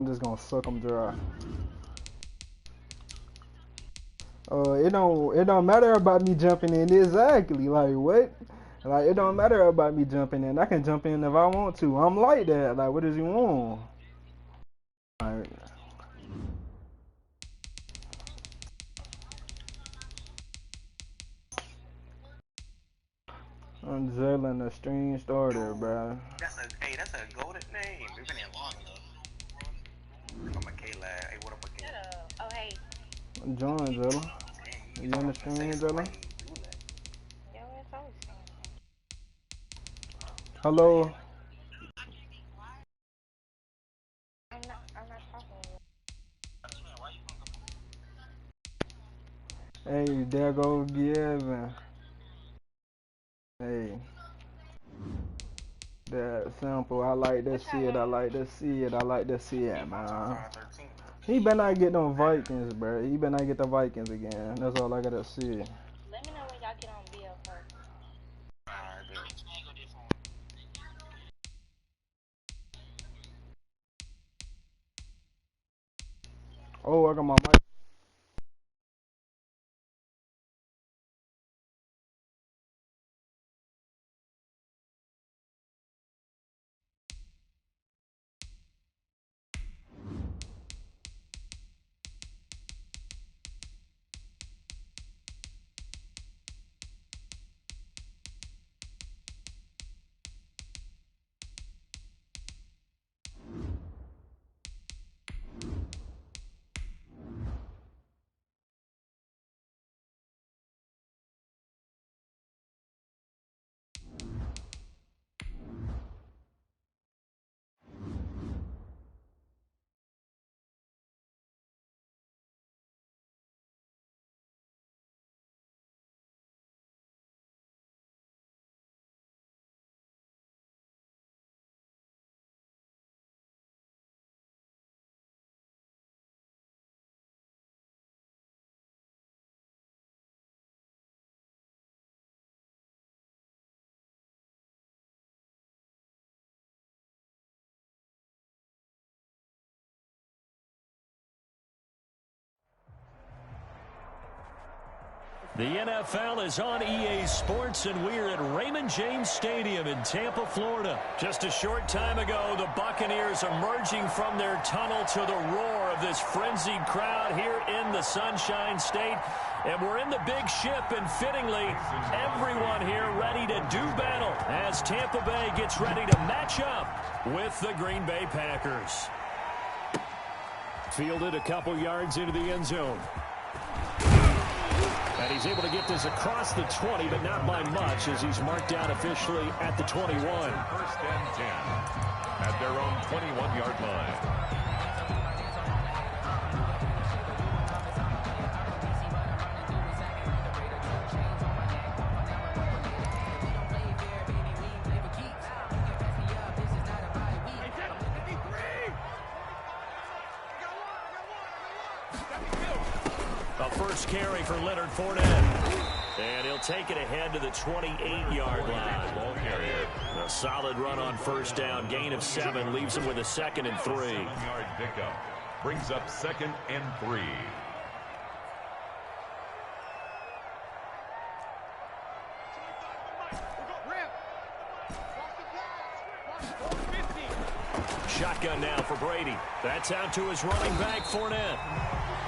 I'm just gonna suck them dry. It don't matter about me jumping in. Exactly. Like what? Like it don't matter about me jumping in. I can jump in if I want to. I'm like that. Like what does he want? Like, I'm Jalen, the stream starter, bro. That's a golden name. We've been here long enough. I'm a Kayla. Hey, what up, Kayla? Oh, hey. Join, Jalen. You in the stream, Jalen? Yo, it's always Hello. I'm not talking to you. Hey, there go Gavin. Hey. That simple. I like to see it. I like to see it. I like to see it, man. He better not get them Vikings, bro. He better not get the Vikings again. That's all I gotta see. Let me know when y'all get on BL first. Oh, I got my mic. The NFL is on EA Sports, and we're at Raymond James Stadium in Tampa, Florida. Just a short time ago, the Buccaneers emerging from their tunnel to the roar of this frenzied crowd here in the Sunshine State. And we're in the big ship, and fittingly, everyone here ready to do battle as Tampa Bay gets ready to match up with the Green Bay Packers. Fielded a couple yards into the end zone. And he's able to get this across the 20, but not by much, as he's marked down officially at the 21. First and 10 at their own 21-yard line. First carry for Leonard Fournette. And he'll take it ahead to the 28-yard line. Ball carrier. A solid run on first down. Gain of 7 leaves him with a 2nd and 3. 7-yard pickup brings up 2nd and 3. Shotgun now for Brady. That's out to his running back, Fournette.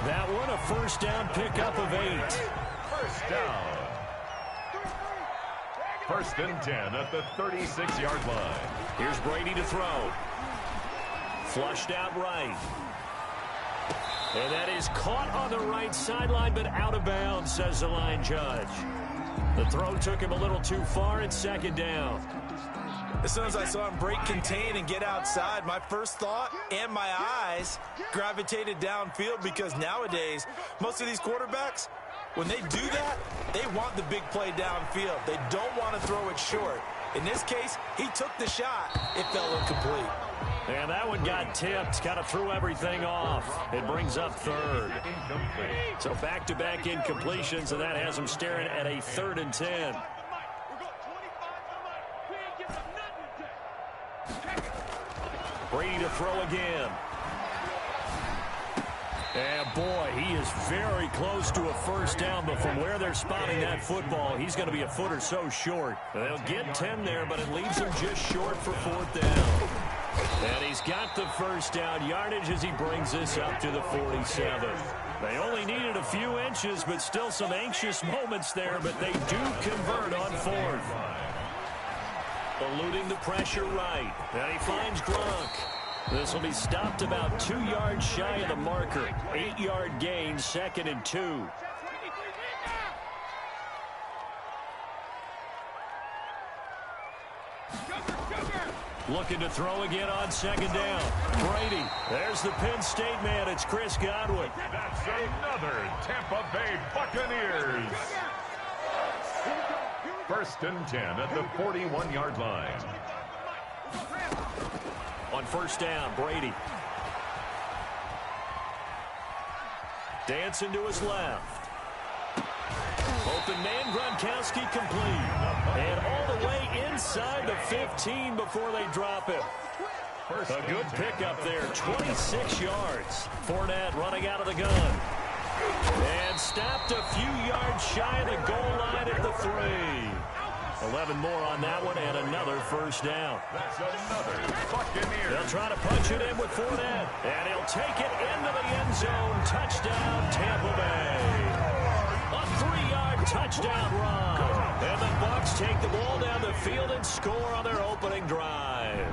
That one a first down pickup of 8. First down. First and 10 at the 36-yard line. Here's Brady to throw. Flushed out right. And that is caught on the right sideline, but out of bounds, says the line judge. The throw took him a little too far. It's 2nd down. As soon as I saw him break contain and get outside, my first thought and my eyes gravitated downfield, because nowadays, most of these quarterbacks, when they do that, they want the big play downfield. They don't want to throw it short. In this case, he took the shot. It fell incomplete. And that one got tipped, kind of threw everything off. It brings up 3rd. So back-to-back incompletions, and that has him staring at a 3rd and 10. Brady to throw again. is very close to a first down, but from where they're spotting that football, he's going to be a foot or so short. They'll get 10 there, but it leaves him just short for fourth down. And he's got the first down yardage as he brings this up to the 47. They only needed a few inches, but still some anxious moments there, but they do convert on fourth. Eluding the pressure right. And he finds Gronk. This will be stopped about 2 yards shy of the marker. 8-yard gain, 2nd and 2. Looking to throw again on 2nd down. Brady. There's the Penn State man. It's Chris Godwin. That's another Tampa Bay Buccaneers. 1st and 10 at the 41-yard line. On 1st down, Brady. Dancing to his left. Open man, Gronkowski complete. And all the way inside the 15 before they drop it. A good pickup there, 26 yards. Fournette running out of the gun. And stopped a few yards shy of the goal line at the 3. 11 more on that one and another first down. That's another Buccaneers. They'll try to punch it in with Fournette. And he'll take it into the end zone. Touchdown, Tampa Bay. A 3-yard touchdown run. And the Bucs take the ball down the field and score on their opening drive.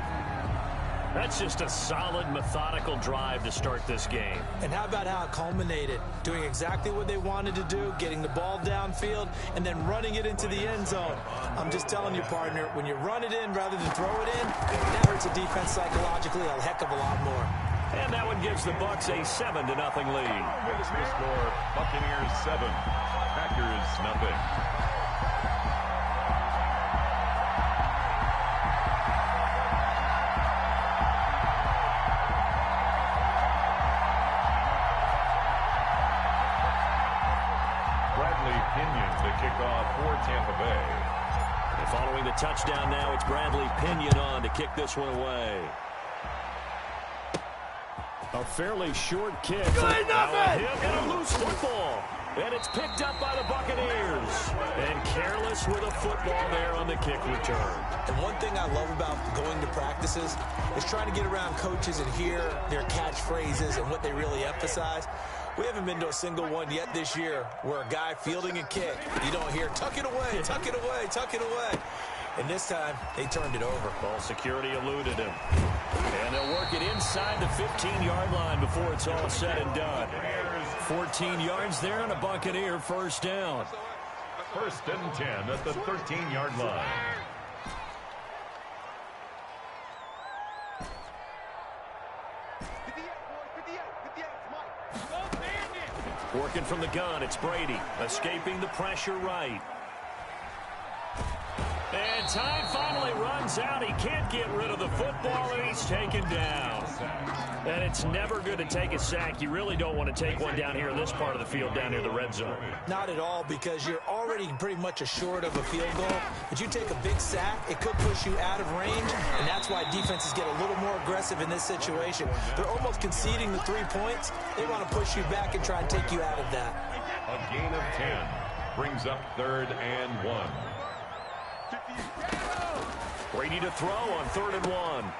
That's just a solid, methodical drive to start this game. And how about how it culminated? Doing exactly what they wanted to do, getting the ball downfield, and then running it into the end zone. I'm just telling you, partner, when you run it in rather than throw it in, that hurts a defense psychologically a heck of a lot more. And that one gives the Bucs a 7-0 lead. Makes the score Buccaneers 7, Packers nothing. Kickoff for Tampa Bay. And following the touchdown now, it's Bradley Pinion on to kick this one away. A fairly short kick. And a loose football. And it's picked up by the Buccaneers. And careless with a football there on the kick return. And one thing I love about going to practices is trying to get around coaches and hear their catchphrases and what they really emphasize. We haven't been to a single one yet this year where a guy fielding a kick, you don't hear, tuck it away, tuck it away, tuck it away. And this time, they turned it over. Ball security eluded him. And they'll work it inside the 15-yard line before it's all said and done. 14 yards there on a Buccaneer first down. 1st and 10 at the 13-yard line. Working from the gun, it's Brady. Escaping the pressure right. And time finally runs out. He can't get rid of the football, and he's taken down. And it's never good to take a sack. You really don't want to take one down here in this part of the field, down near the red zone. Not at all, because you're already pretty much assured of a field goal. But you take a big sack, it could push you out of range, and that's why defenses get a little more aggressive in this situation. They're almost conceding the 3 points. They want to push you back and try and take you out of that. A gain of 10 brings up 3rd and 1. Brady to throw on 3rd and 1.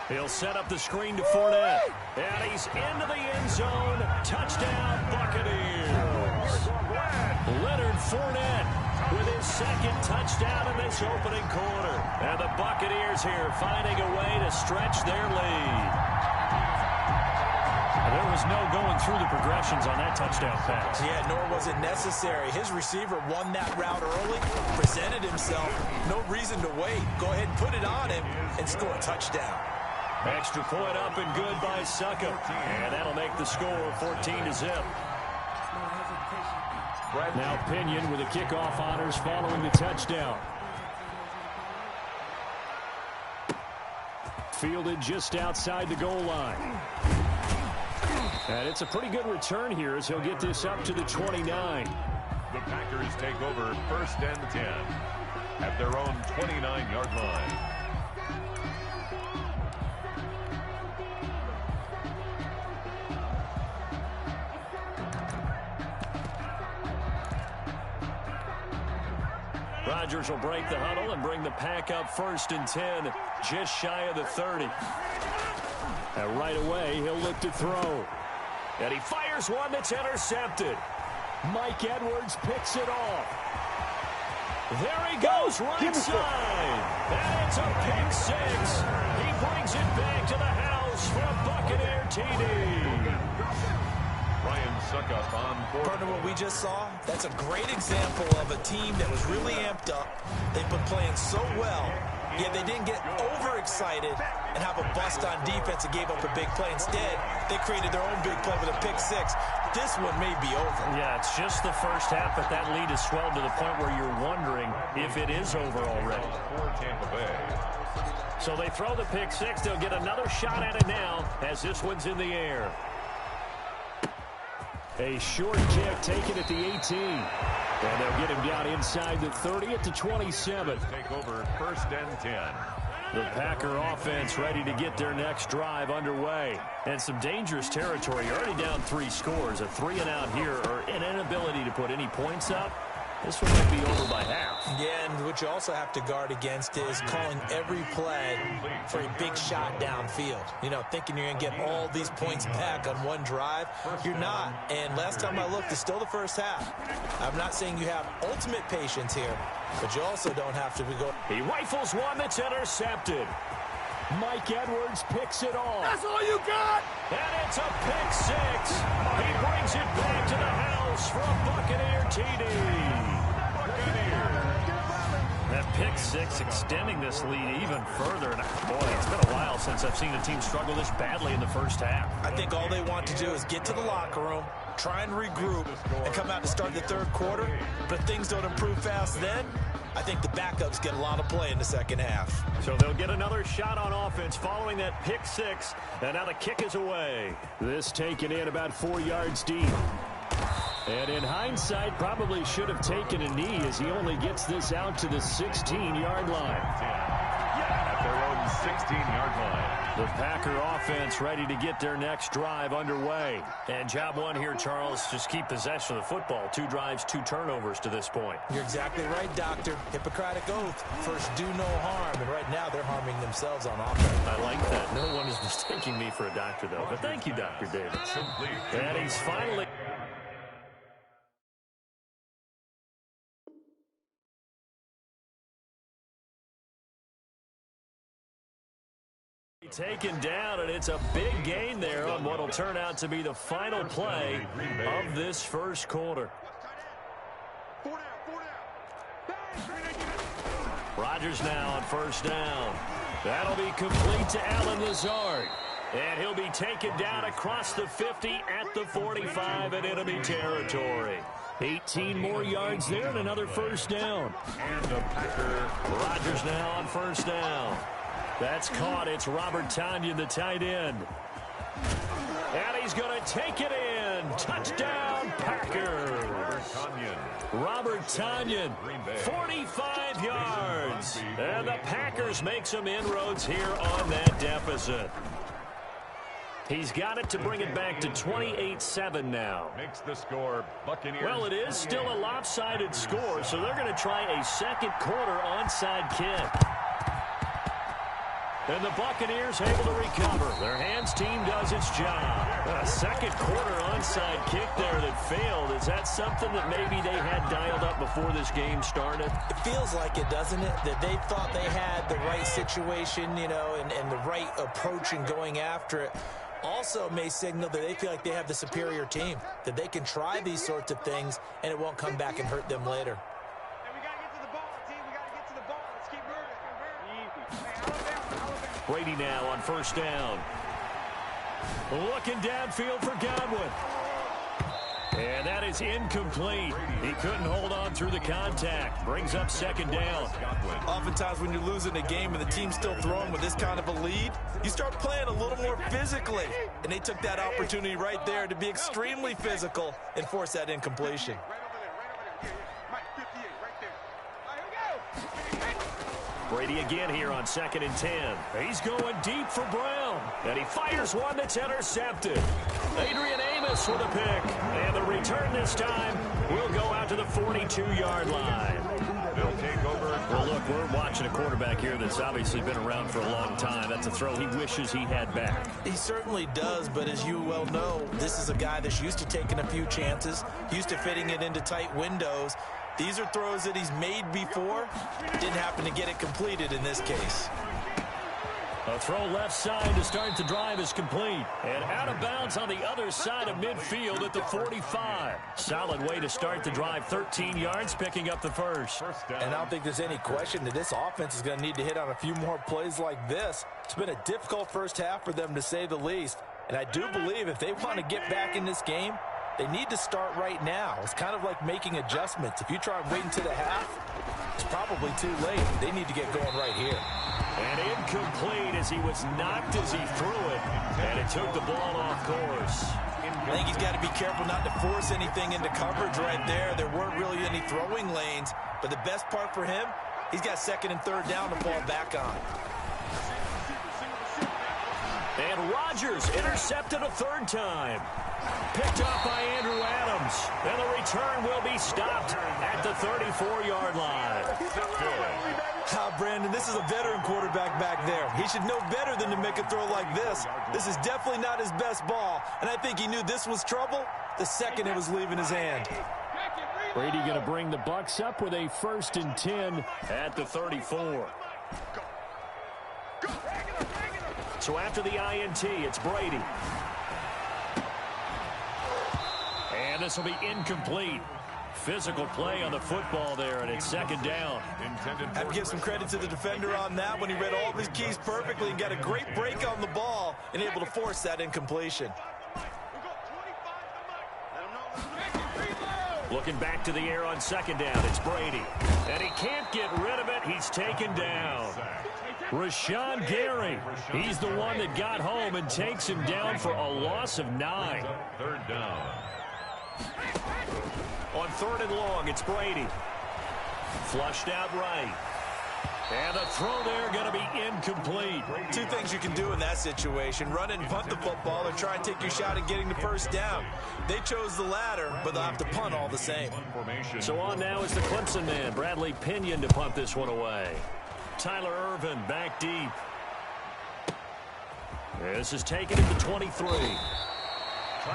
He'll set up the screen to Fournette. And he's into the end zone. Touchdown, Buccaneers. Leonard Fournette with his 2nd touchdown in this opening quarter. And the Buccaneers here finding a way to stretch their lead. There was no going through the progressions on that touchdown pass. Yeah, nor was it necessary. His receiver won that route early, presented himself. No reason to wait. Go ahead and put it on him and score a touchdown. Extra point up and good by Suckup. And that'll make the score 14-0. Now Pinion with the kickoff honors following the touchdown. Fielded just outside the goal line. And it's a pretty good return here as he'll get this up to the 29. The Packers take over 1st and 10 at their own 29-yard line. Rodgers will break the huddle and bring the pack up 1st and 10, just shy of the 30. And right away, he'll look to throw. And he fires one that's intercepted. Mike Edwards picks it off. There he goes, right side. And it's a pick 6. He brings it back to the house for a Buccaneer TD. Ryan Suckup on board. Partner, what we just saw, that's a great example of a team that was really amped up. They've been playing so well, yet they didn't get overexcited and have a bust on defense and gave up a big play. Instead, they created their own big play with a pick 6. This one may be over. Yeah, it's just the first half, but that lead has swelled to the point where you're wondering if it is over already. For Tampa Bay. So they throw the pick 6. They'll get another shot at it now as this one's in the air. A short kick taken at the 18. And they'll get him down inside the 30 at the 27. Take over 1st and 10. The Packer offense ready to get their next drive underway. And some dangerous territory. You're already down 3 scores. A 3-and-out here, or an inability to put any points up. This one might be over by half. Yeah, and what you also have to guard against is calling every play for a big shot downfield. You know, thinking you're going to get all these points back on one drive. You're not. And last time I looked, it's still the first half. I'm not saying you have ultimate patience here, but you also don't have to be going. He rifles one that's intercepted. Mike Edwards picks it off. That's all you got? And it's a pick 6. He brings it back to the house for a Buccaneer TD. That pick 6 extending this lead even further. And boy, it's been a while since I've seen a team struggle this badly in the first half. I think all they want to do is get to the locker room, try and regroup, and come out to start the 3rd quarter. But if things don't improve fast then, I think the backups get a lot of play in the second half. So they'll get another shot on offense following that pick 6. And now the kick is away. This taken in about 4 yards deep. And in hindsight, probably should have taken a knee as he only gets this out to the 16-yard line. At their own 16-yard line. The Packer offense ready to get their next drive underway. And job one here, Charles, just keep possession of the football. 2 drives, 2 turnovers to this point. You're exactly right, Doctor. Hippocratic oath. First, do no harm. And right now, they're harming themselves on offense. I like that. No one is mistaking me for a doctor, though. But thank you, Dr. Davis. And he's finally... taken down, and it's a big gain there on what will turn out to be the final play of this first quarter. Rodgers now on 1st down. That'll be complete to Allen Lazard. And he'll be taken down across the 50 at the 45 in enemy territory. 18 more yards there and another 1st down. And the Packer. Rodgers now on 1st down. That's caught. It's Robert Tonyan, the tight end. And he's going to take it in. Touchdown, Packers. Robert Tonyan, 45 yards. And the Packers make some inroads here on that deficit. He's got it to bring it back to 28-7 now. Makes the score Buccaneers. Well, it is still a lopsided score, so they're going to try a 2nd quarter onside kick. And the Buccaneers able to recover. Their hands team does its job. A 2nd quarter onside kick there that failed. Is that something that maybe they had dialed up before this game started? It feels like it, doesn't it? That they thought they had the right situation, you know, and the right approach in going after it. Also may signal that they feel like they have the superior team, that they can try these sorts of things and it won't come back and hurt them later. Brady now on 1st down. Looking downfield for Godwin. And that is incomplete. He couldn't hold on through the contact. Brings up 2nd down. Oftentimes when you're losing a game and the team's still throwing with this kind of a lead, you start playing a little more physically. And they took that opportunity right there to be extremely physical and force that incompletion. Brady again here on 2nd and 10. He's going deep for Brown. And he fires one that's intercepted. Adrian Amos with a pick. And the return this time will go out to the 42-yard line. They'll take over. Well, look, we're watching a quarterback here that's obviously been around for a long time. That's a throw he wishes he had back. He certainly does, but as you well know, this is a guy that's used to taking a few chances, used to fitting it into tight windows. These are throws that he's made before. Didn't happen to get it completed in this case. A throw left side to start the drive is complete. And out of bounds on the other side of midfield at the 45. Solid way to start the drive. 13 yards, picking up the first. And I don't think there's any question that this offense is going to need to hit on a few more plays like this. It's been a difficult first half for them, to say the least. And I do believe if they want to get back in this game, they need to start right now. It's kind of like making adjustments. If you try and wait until the half, it's probably too late. They need to get going right here. And incomplete as he was knocked as he threw it. And it took the ball off course. I think he's got to be careful not to force anything into coverage right there. There weren't really any throwing lanes. But the best part for him, he's got second and third down to fall back on. And Rodgers intercepted a third time. Picked up by Andrew Adams. And the return will be stopped at the 34-yard line. Brandon, this is a veteran quarterback back there. He should know better than to make a throw like this. This is definitely not his best ball, and I think he knew this was trouble the second it was leaving his hand. Brady going to bring the Bucs up with a 1st and 10 at the 34. So after the INT, it's Brady. And this will be incomplete. Physical play on the football there, and it's 2nd down. I have to give some credit to the defender on that when he read all of his keys perfectly and got a great break on the ball and able to force that incompletion. Looking back to the air on 2nd down, it's Brady. And he can't get rid of it. He's taken down. Rashawn Gary, he's the one that got home and takes him down for a loss of 9. 3rd down. On 3rd and long, it's Brady. Flushed out right. And the throw there going to be incomplete. Two things you can do in that situation: run and punt the football, or try and take your shot at getting the first down. They chose the latter, but they'll have to punt all the same. So on now is the Clemson man, Bradley Pinion, to punt this one away. Tyler Irvin back deep. This is taken at the 23.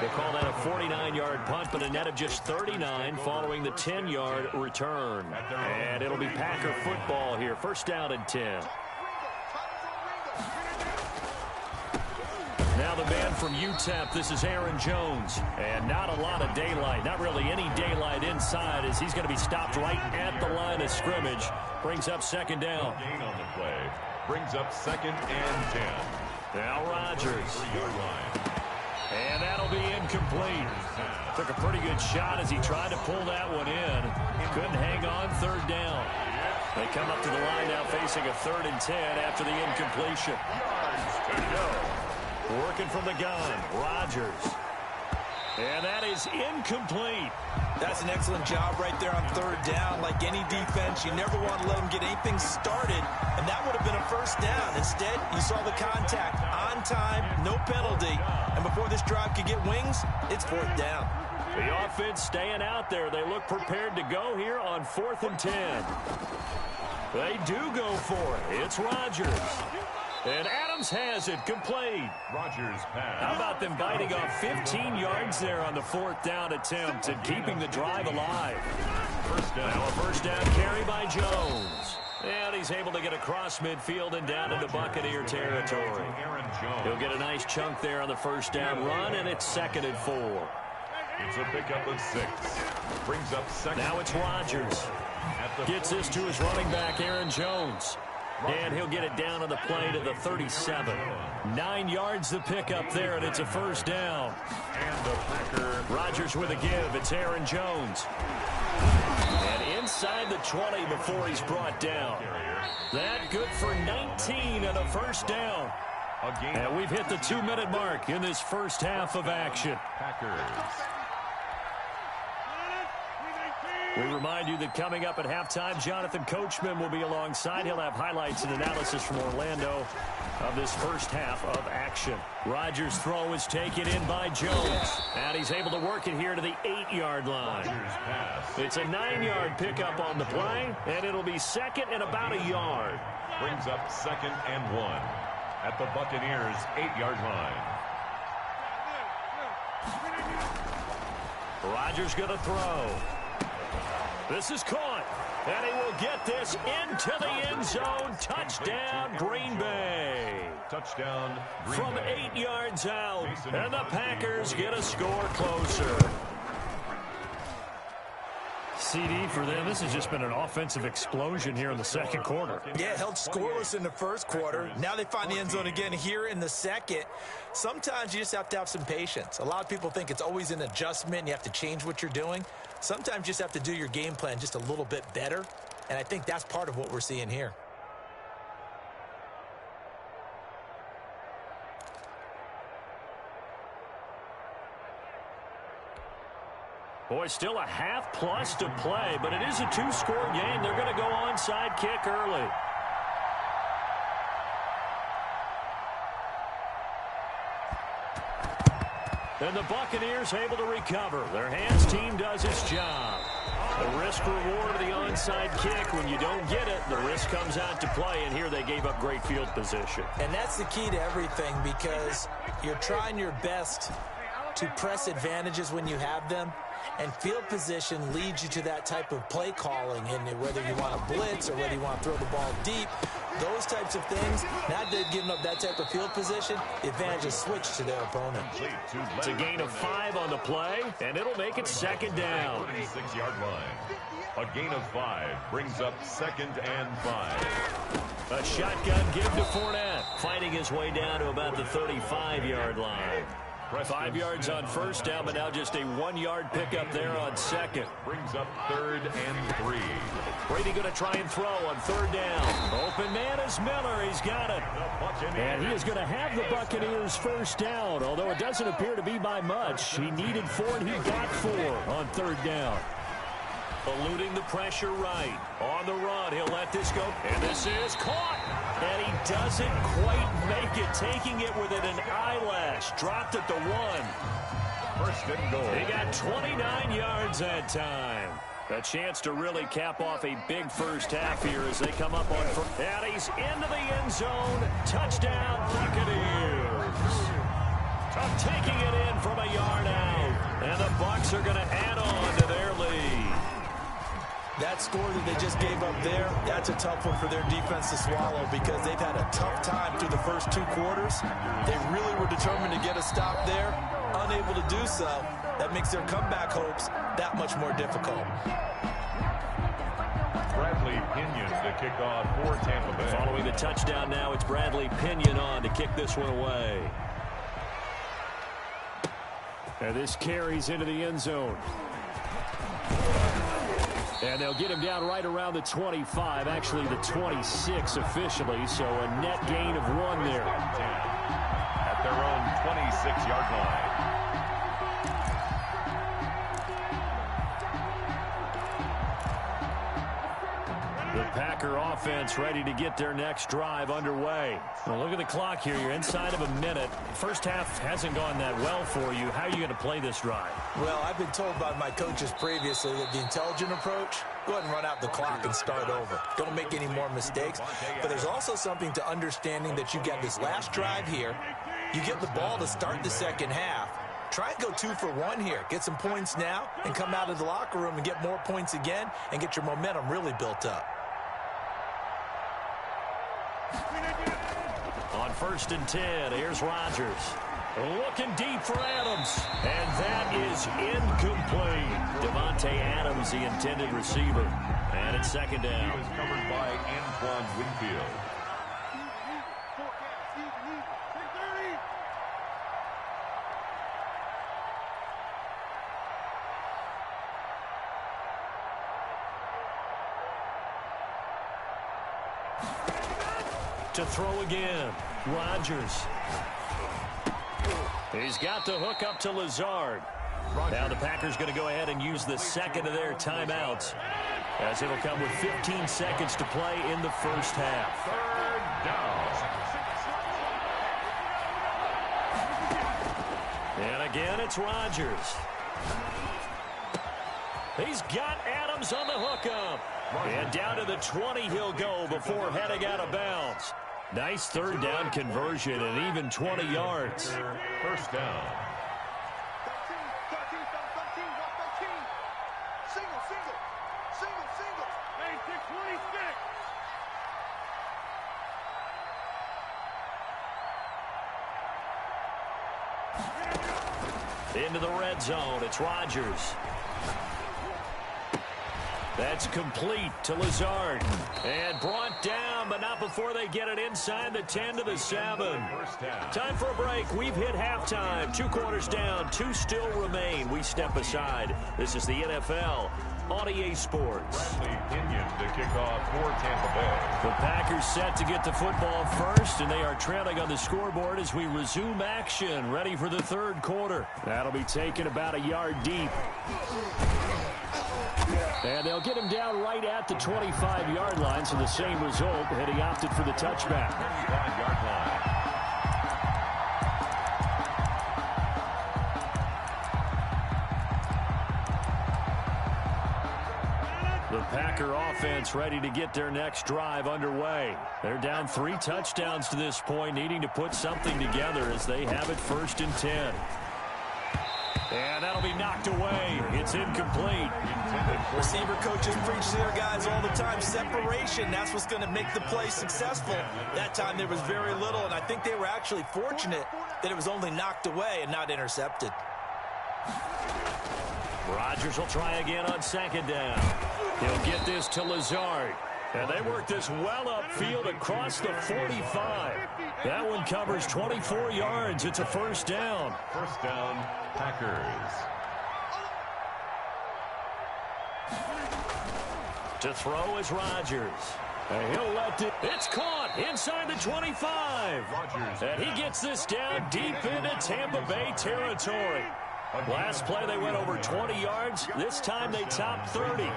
We'll call that a 49-yard punt, but a net of just 39 following the 10-yard return. And it'll be Packer football here. 1st down and 10. Now the man from UTEP, this is Aaron Jones. And not a lot of daylight, not really any daylight inside, as he's going to be stopped right at the line of scrimmage. Brings up 2nd down. Gain on the play. Brings up 2nd and 10. Now Rodgers. 3-yard line. And that'll be incomplete. Took a pretty good shot as he tried to pull that one in. Couldn't hang on. 3rd down. They come up to the line now facing a 3rd and 10 after the incompletion. Working from the gun, Rodgers. And that is incomplete. That's an excellent job right there on 3rd down. Like any defense, you never want to let them get anything started, and that would have been a 1st down. Instead, you saw the contact on time, no penalty, and before this drive could get wings, it's 4th down. The offense staying out there. They look prepared to go here on 4th and 10. They do go for it. It's Rodgers. And Adams has it complete. Rodgers pass. How about them biting off 15 yards there on the 4th down attempt and keeping the drive alive? 1st down. Now a 1st down carry by Jones. And he's able to get across midfield and down into Buccaneer territory. He'll get a nice chunk there on the 1st down run, and it's 2nd and 4. It's a pickup of 6. Brings up 2nd. Now it's Rodgers. Gets this to his running back, Aaron Jones. And he'll get it down on the play to the 37. 9 yards the pickup there, and it's a 1st down. And the Packer. Rodgers with a give. It's Aaron Jones. And inside the 20 before he's brought down. That good for 19 and a 1st down. And we've hit the 2-minute mark in this first half of action. Packers. We remind you that coming up at halftime, Jonathan Coachman will be alongside. He'll have highlights and analysis from Orlando of this first half of action. Rodgers' throw is taken in by Jones. And he's able to work it here to the 8-yard line. It's a 9-yard pickup on the play, and it'll be second and about a yard. Brings up 2nd and 1 at the Buccaneers' 8-yard line. Rodgers going to throw. This is caught, and he will get this into the end zone. Touchdown, Green Bay. Touchdown, Green From Bay. 8 yards out, and the Packers get a score closer. CD for them. This has just been an offensive explosion here in the second quarter. Yeah, held scoreless in the first quarter. Now they find the end zone again here in the second. Sometimes you just have to have some patience. A lot of people think it's always an adjustment. You have to change what you're doing. Sometimes you just have to do your game plan just a little bit better. And I think that's part of what we're seeing here. Boy, still a half plus to play, but it is a 2-score game. They're going to go onside kick early. And the Buccaneers able to recover. Their hands team does its job. The risk reward of the onside kick. When you don't get it, the risk comes out to play, and here they gave up great field position. And that's the key to everything, because you're trying your best to press advantages when you have them. And field position leads you to that type of play calling, and whether you want to blitz or whether you want to throw the ball deep, those types of things. Now they've given up that type of field position, the advantage is switched to their opponent. It's a gain of 5 on the play, and it'll make it second down. 26-yard line. A gain of 5 brings up 2nd and 5. A shotgun give to Fournette, fighting his way down to about the 35-yard line. 5 yards on first down, but now just a 1-yard pickup there on second. Brings up 3rd and 3. Brady going to try and throw on 3rd down. Open man is Miller. He's got it. And he is going to have the Buccaneers first down, although it doesn't appear to be by much. He needed 4, and he got 4 on 3rd down. Eluding the pressure right. On the run, he'll let this go. And this is caught. And he doesn't quite make it. Taking it within an eyelash. Dropped at the 1. 1st and goal. He got 29 yards that time. A chance to really cap off a big first half here as they come up on first. And he's into the end zone. Touchdown, Buccaneers. Taking it in from a yard out. And the Bucs are going to add on to their lead. That score that they just gave up there, that's a tough one for their defense to swallow, because they've had a tough time through the first 2 quarters. They really were determined to get a stop there, unable to do so. That makes their comeback hopes that much more difficult. Bradley Pinion to kick off for Tampa Bay. Following the touchdown now, it's Bradley Pinion on to kick this one away. And this carries into the end zone. And they'll get him down right around the 25, actually the 26 officially, so a net gain of 1 there. At their own 26-yard line. The Packer offense ready to get their next drive underway. Well, look at the clock here. You're inside of a minute. First half hasn't gone that well for you. How are you going to play this drive? Well, I've been told by my coaches previously that the intelligent approach, go ahead and run out the clock and start over. Don't make any more mistakes. But there's also something to understanding that you get this last drive here. You get the ball to start the second half. Try and go 2 for 1 here. Get some points now and come out of the locker room and get more points again and get your momentum really built up. On 1st and 10, here's Rodgers. Looking deep for Adams. And that is incomplete. Devontae Adams, the intended receiver. And it's second down. He was covered by Antoine Winfield. To throw again. Rodgers. He's got the hook up to Lazard. Now the Packers going to go ahead and use the second of their timeouts, as it'll come with 15 seconds to play in the first half. 3rd down. And a again, it's Rodgers. He's got Adams on the hookup. And down to the 20 he'll go before heading out of bounds. Nice third down conversion and even 20 yards. First down. Into the red zone, it's Rodgers. That's complete to Lazard. And brought down, but not before they get it inside the 10 to the 7. Time for a break. We've hit halftime. 2 quarters down, 2 still remain. We step aside. This is the NFL on EA Sports. Bradley Pinion to kick off for Tampa Bay. The Packers set to get the football first, and they are trailing on the scoreboard as we resume action, ready for the third quarter. That'll be taken about a yard deep. And they'll get him down right at the 25-yard line, so the same result, and he opted for the touchback. 25-yard line. The Packer offense ready to get their next drive underway. They're down 3 touchdowns to this point, needing to put something together as they have it 1st and 10. And that'll be knocked away. It's incomplete. Receiver coaches preach to their guys all the time. Separation, that's what's going to make the play successful. That time there was very little, and I think they were actually fortunate that it was only knocked away and not intercepted. Rodgers will try again on 2nd down. He'll get this to Lazard. And they work this well upfield across the 45. That one covers 24 yards. It's a 1st down. First down, Packers. To throw is Rodgers. And he'll let it. It's caught inside the 25. Rodgers. And he gets this down deep into Tampa Bay territory. Last play they went over 20 yards. This time they topped 30.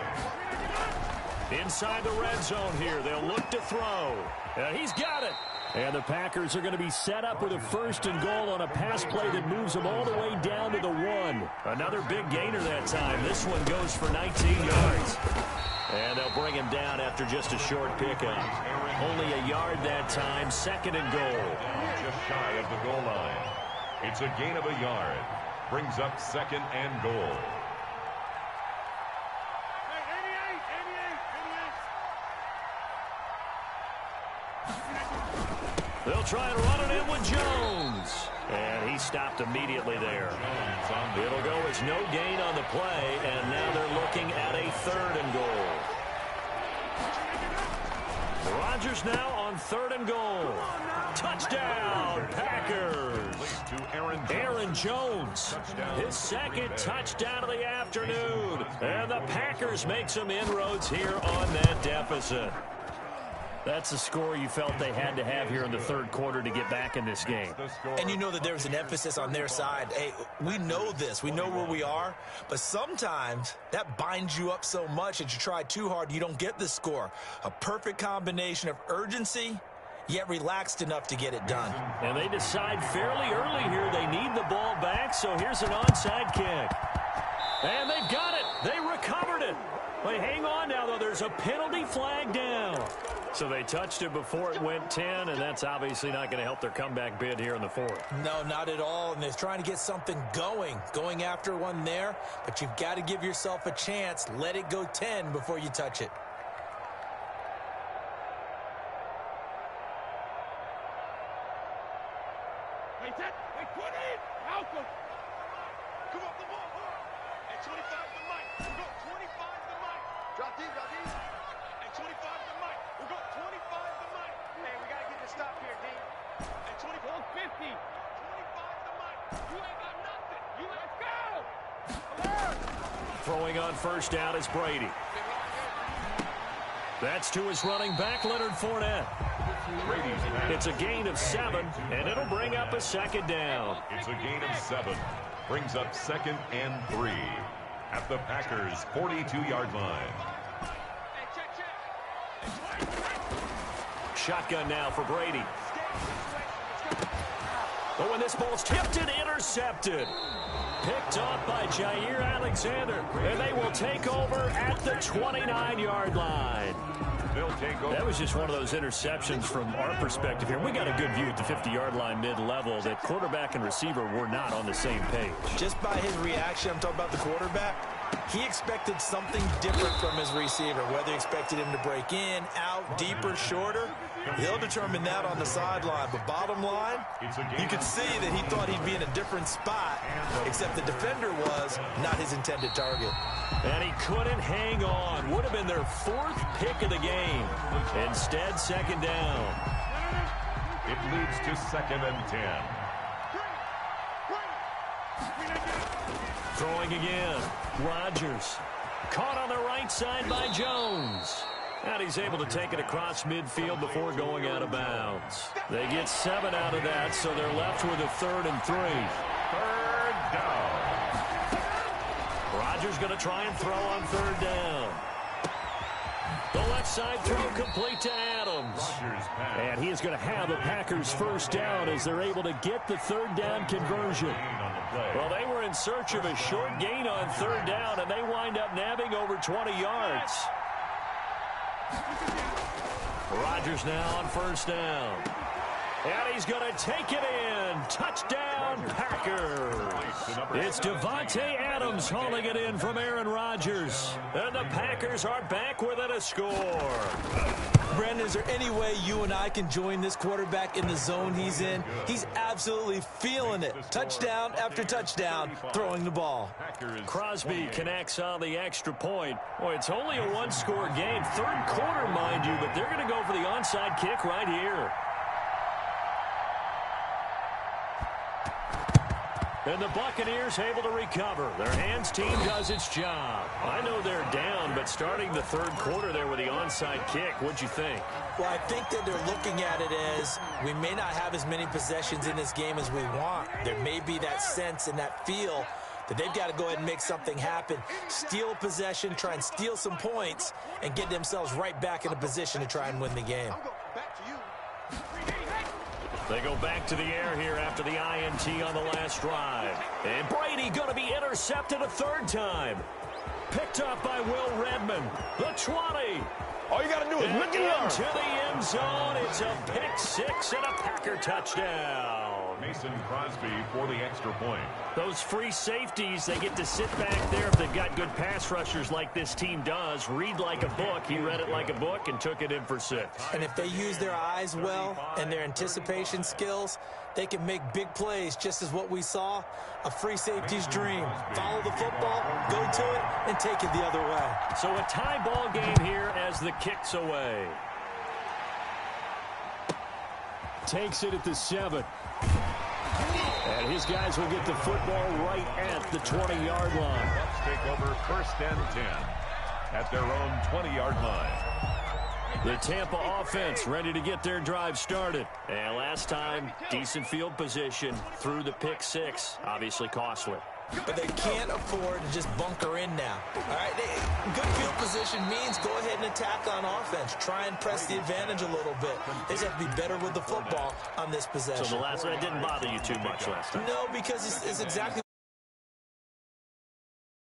Inside the red zone here, they'll look to throw. And he's got it. And the Packers are going to be set up with a 1st and goal on a pass play that moves them all the way down to the 1. Another big gainer that time. This one goes for 19 yards. And they'll bring him down after just a short pickup. Only a yard that time, 2nd and goal. Just shy of the goal line. It's a gain of a yard. Brings up 2nd and goal. They'll try and run it in with Jones. And he stopped immediately there. It'll go as no gain on the play, and now they're looking at a 3rd and goal. Rodgers now on 3rd and goal. Touchdown, Packers. Aaron Jones, his 2nd touchdown of the afternoon. And the Packers make some inroads here on that deficit. That's the score you felt they had to have here in the 3rd quarter to get back in this game. And you know that there's an emphasis on their side. Hey, we know this. We know where we are. But sometimes that binds you up so much that you try too hard, you don't get the score. A perfect combination of urgency, yet relaxed enough to get it done. And they decide fairly early here they need the ball back, so here's an onside kick. And they've got it. They recovered it. Wait, hang on now, though. There's a penalty flag down. So they touched it before it went 10, and that's obviously not going to help their comeback bid here in the 4th. No, not at all, and they're trying to get something going after one there, but you've got to give yourself a chance. Let it go 10 before you touch it. Throwing on 1st down is Brady. That's to his running back, Leonard Fournette. It's a gain of 7, and it'll bring up a 2nd down. It's a gain of 7. Brings up 2nd and 3 at the Packers' 42-yard line. Shotgun now for Brady. But when this ball's tipped and intercepted. picked off by Jair Alexander, and they will take over at the 29-yard line. That was just one of those interceptions from our perspective here. We got a good view at the 50-yard line mid-level that quarterback and receiver were not on the same page. Just by his reaction, I'm talking about the quarterback, he expected something different from his receiver, whether he expected him to break in, out, deeper, shorter. He'll determine that on the sideline. But bottom line, you could see that he thought he'd be in a different spot, except the defender was not his intended target. And he couldn't hang on. Would have been their 4th pick of the game. Instead, second down. It leads to 2nd and 10. Throwing again. Rodgers. Caught on the right side by Jones. And he's able to take it across midfield before going out of bounds. They get 7 out of that, so they're left with a 3rd and 3. 3rd down. Rodgers going to try and throw on 3rd down. The left side throw complete to Adams. And he is going to have the Packers' 1st down as they're able to get the 3rd down conversion. Well, they were in search of a short gain on 3rd down, and they wind up nabbing over 20 yards. Rodgers now on 1st down. And he's going to take it in. Touchdown, Packers. It's Devontae Adams hauling it in from Aaron Rodgers. And the Packers are back within a score. Brandon, is there any way you and I can join this quarterback in the zone he's in? He's absolutely feeling it. Touchdown after touchdown, throwing the ball. Crosby connects on the extra point. Boy, it's only a 1-score game. 3rd quarter, mind you, but they're going to go for the onside kick right here. And the Buccaneers able to recover. Their hands team does its job. I know they're down, but starting the 3rd quarter there with the onside kick, what'd you think? Well, I think that they're looking at it as we may not have as many possessions in this game as we want. There may be that sense and that feel that they've got to go ahead and make something happen. Steal possession, try and steal some points, and get themselves right back in a position to try and win the game. They go back to the air here after the INT on the last drive. And Brady going to be intercepted a 3rd time. Picked up by Will Redmond. The 20. All you got to do is look into the end zone. It's a pick 6 and a Packer touchdown. Mason Crosby for the extra point. Those free safeties, they get to sit back there if they've got good pass rushers like this team does. Read like a book. He read it like a book and took it in for 6. And if they use their eyes well and their anticipation skills, they can make big plays, just as what we saw. A free safety's dream. Follow the football, go to it, and take it the other way. So a tie ball game here as the kick's away. Takes it at the 7. And his guys will get the football right at the 20-yard line. Bucks take over 1st and 10 at their own 20-yard line. The Tampa offense ready to get their drive started. And last time, decent field position through the pick 6. Obviously costly. But they can't afford to just bunker in now. All right, good field position means go ahead and attack on offense. Try and press the advantage a little bit. They just have to be better with the football on this possession. So the last one didn't bother you too much last time? No, because it's exactly